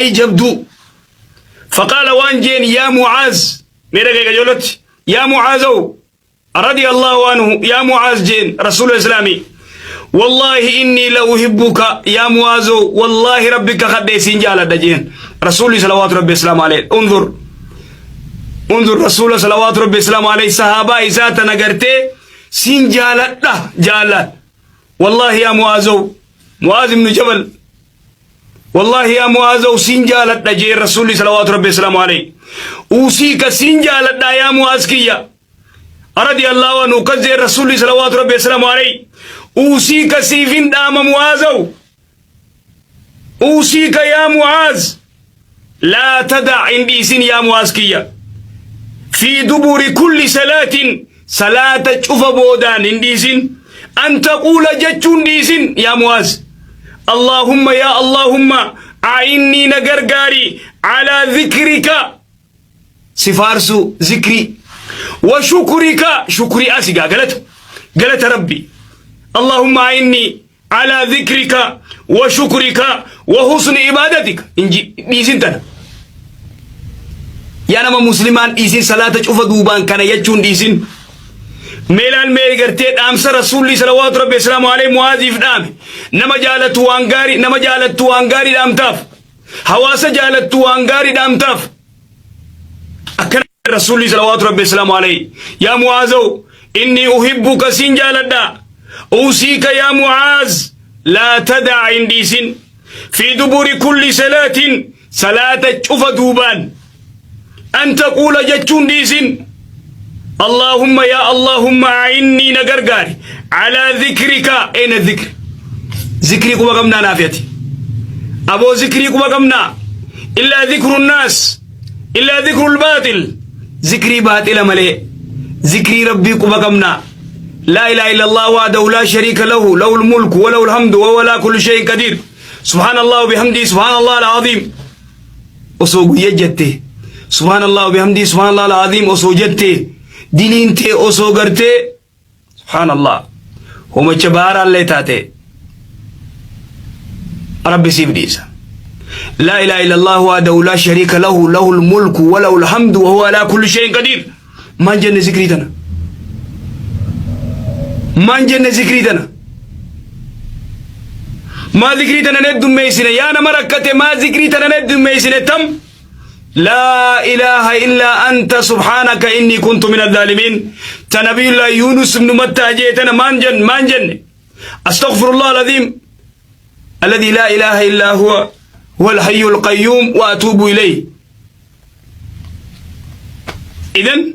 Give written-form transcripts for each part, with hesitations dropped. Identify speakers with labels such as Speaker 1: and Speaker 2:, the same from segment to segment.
Speaker 1: جبدو فقال وانجين يا معاذ ميرا جولت يا معاذ رضي الله عنه يا معاذ جين رسول الإسلامي والله إني لأحبك يا معاذ والله ربك خديسين جالة دجين رسول صلوات ربي السلام عليه انظر رسول صلوات ربي السلام عليه صحابة إساءة نقرتي سين جالة جالة والله يا معاذ بن جبل والله يا معاذ سين جالة دجين رسول صلوات ربي السلام عليه أوسيك سين جالة يا معاذ كيا رضي الله عنه كذي رسول صلوات ربي السلام عليه أوسيك سيفين دام معاذ أوسيك يا معاذ لا تدع عندي سن يا معاذ كيا في دبر كل صلاة شوف بودان عندي سن أن تقول جتشون دي سن يا معاذ اللهم يا اللهم أعني نغرغاري على ذكرك سفارسو ذكري وشكرك شكري أسيقا قالت ربي اللهم أعني على ذكرك وشكرك وحسن عبادتك إنجي ديسنتنا يا نما مسلمان إيسين صلاة شوف دوبان كان يجون ديسن ميلان ميغرتيت أمس رسول الله صلوات ربي السلام عليه معاذ فدام نما جالت وانغاري دامتاف حواس جالت وانغاري دامتاف أكن رسول الله صلوات ربي السلام عليه يا معاذ إني أحبك سين جالدا أوصيك يا معاذ لا تدع عندي سن في دبر كل صلاة شوف دوبان أن تقول جتشون دي سن اللهم يا اللهم أعني نغرغاري على ذكرك أين الذكر ذكري كما قمنا نافيتي أبو ذكري كما قمنا إلا ذكر الناس إلا ذكر الباطل ذكري باطل ملئ ذكري ربي كما قمنا لا إله إلا الله وحده لا شريك له له الملك وله الحمد وهو على كل شيء قدير سبحان الله وبحمده سبحان الله العظيم أسوق يجته سبحان الله وبحمده سبحان الله العظيم أسوجته دينته أسوغرته سبحان الله هم جبار الله تاته ربي سيبديسا لا إله إلا الله وحده لا شريك له له الملك وله الحمد وهو على كل شيء قدير ما جن ذكريتنا ما جن ذكريتنا ما ذكريتنا ندم ميسنا يا نمركته ما ذكريتنا ندم ميسنا تم لا إله إلا أنت سبحانك إني كنت من الظالمين تنبي الله يونس بن متى جيتنا مانجن أستغفر الله العظيم الذي لا إله إلا هو الحي القيوم وأتوب إليه إذن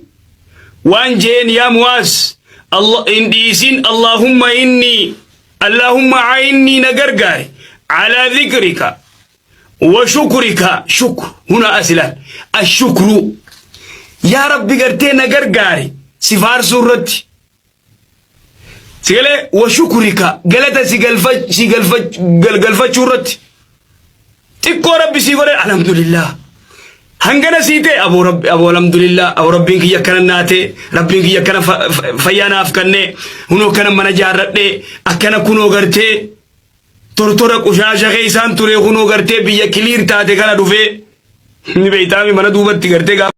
Speaker 1: وان جين يا معاذ الله إنديسين اللهم أعني نغرغاري على ذكرك وشكرك شكر هنا أسلا الشكر يا ربي قرتي نغرغاري سفار سورتي سيقول وشكرك قالت سيقلفت شورتي تكو ربي سيقول الحمد لله هنگنا سيتي أبو الحمد لله أبو ربي كي يكنا ناتي ربي كي يكنا فيانا أفكني هنو كنا من جارتني أكنا كنو قرتي تورتورا كوشاشا كيسان توري خونو کرتے بیا کلیر تاتے کنا دوفے نبیتامی منا دوبت کرتے گا